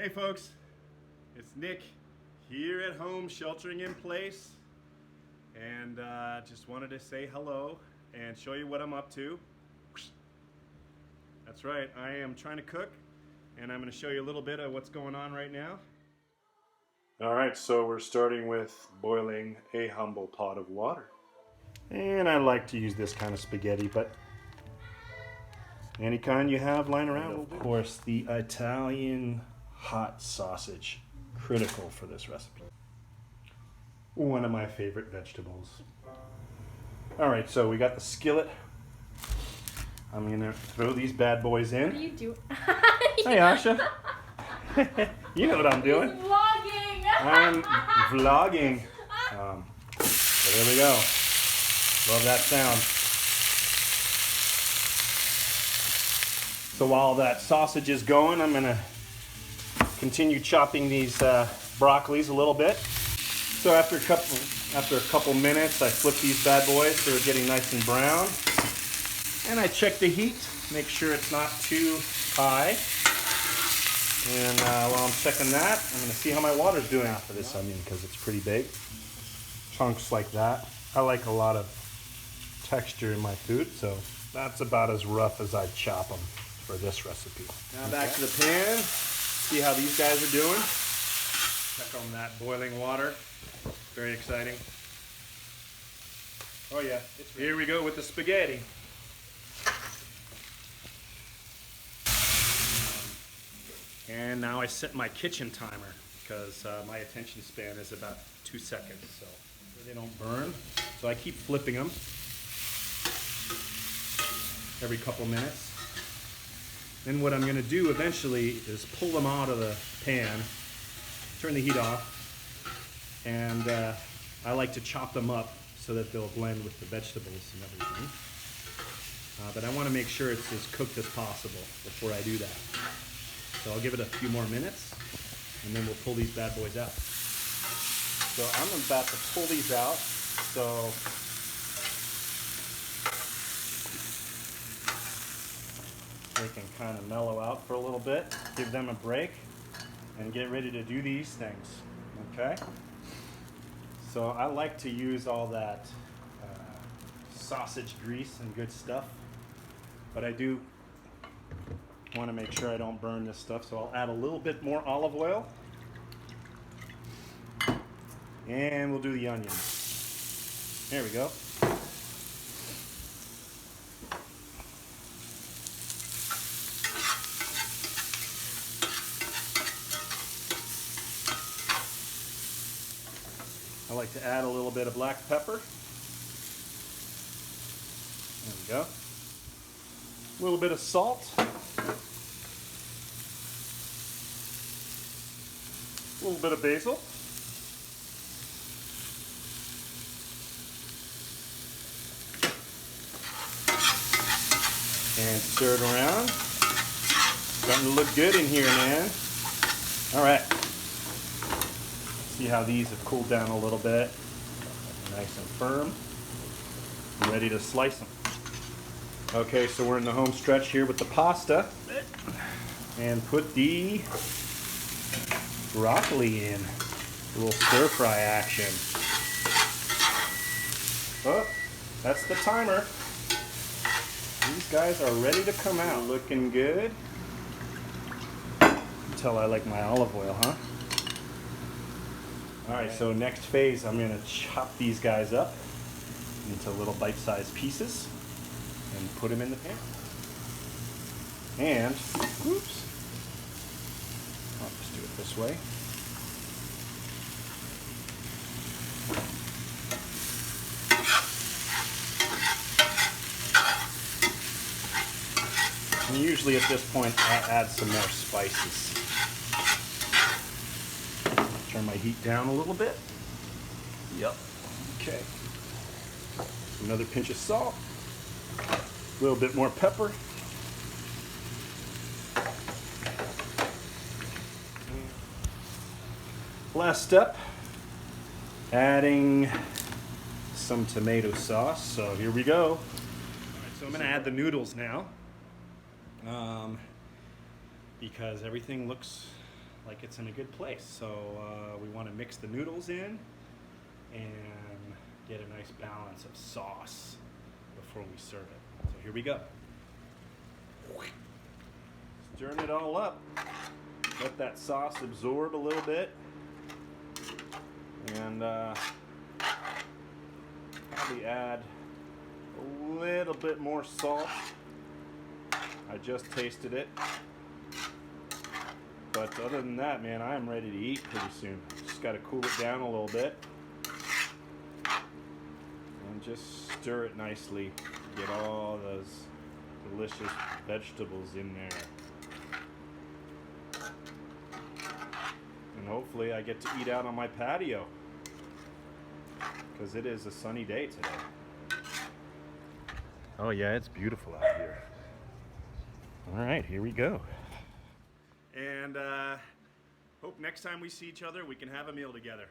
Hey folks, it's Nick here at home sheltering in place, and just wanted to say hello and show you what I'm up to. That's right, I am trying to cook, and I'm going to show you a little bit of what's going on right now. Alright, so we're starting with boiling a humble pot of water. And I like to use this kind of spaghetti, but any kind you have lying around. And of course, the Italian hot sausage, critical for this recipe. One of my favorite vegetables. Alright, so we got the skillet. I'm gonna throw these bad boys in. What are you doing? Hey Asha. You know what I'm doing. He's vlogging. I'm vlogging. So there we go. Love that sound. So while that sausage is going, I'm gonna continue chopping these broccolis a little bit. So after a couple minutes, I flip these bad boys so they're getting nice and brown. And I check the heat, make sure it's not too high. And while I'm checking that, I'm gonna see how my water's doing after this onion because it's pretty big. Chunks like that. I like a lot of texture in my food, so that's about as rough as I'd chop them for this recipe. Now back to the pan. See how these guys are doing. Check on that boiling water. Very exciting. Oh yeah, here we go with the spaghetti. And now I set my kitchen timer because my attention span is about 2 seconds, so they don't burn. So I keep flipping them every couple minutes. Then what I'm going to do eventually is pull them out of the pan, turn the heat off, and I like to chop them up so that they'll blend with the vegetables and everything. But I want to make sure it's as cooked as possible before I do that. So I'll give it a few more minutes, and then we'll pull these bad boys out. So I'm about to pull these out, so they can kind of mellow out for a little bit, give them a break, and get ready to do these things, okay? So I like to use all that sausage grease and good stuff, but I do want to make sure I don't burn this stuff, so I'll add a little bit more olive oil, and we'll do the onions. There we go. I like to add a little bit of black pepper. There we go. A little bit of salt. A little bit of basil. And stir it around. Starting to look good in here, man. All right. See how these have cooled down a little bit. Nice and firm. I'm ready to slice them. Okay, so we're in the home stretch here with the pasta. And put the broccoli in. A little stir fry action. Oh, that's the timer. These guys are ready to come out. Looking good. You can tell I like my olive oil, huh? Alright, so next phase, I'm going to chop these guys up into little bite-sized pieces and put them in the pan. And, oops, I'll just do it this way. And usually at this point, I add some more spices. Turn my heat down a little bit. Yep. Okay. Another pinch of salt. A little bit more pepper. Last step, adding some tomato sauce. So here we go. All right, so I'm going to add the noodles now. Because everything looks like it's in a good place. So we want to mix the noodles in and get a nice balance of sauce before we serve it. So here we go. Stirring it all up. Let that sauce absorb a little bit. And probably add a little bit more salt. I just tasted it. But other than that, man, I am ready to eat pretty soon. Just got to cool it down a little bit. And just stir it nicely. Get all those delicious vegetables in there. And hopefully I get to eat out on my patio. Because it is a sunny day today. Oh yeah, it's beautiful out here. All right, here we go. And hope next time we see each other, we can have a meal together.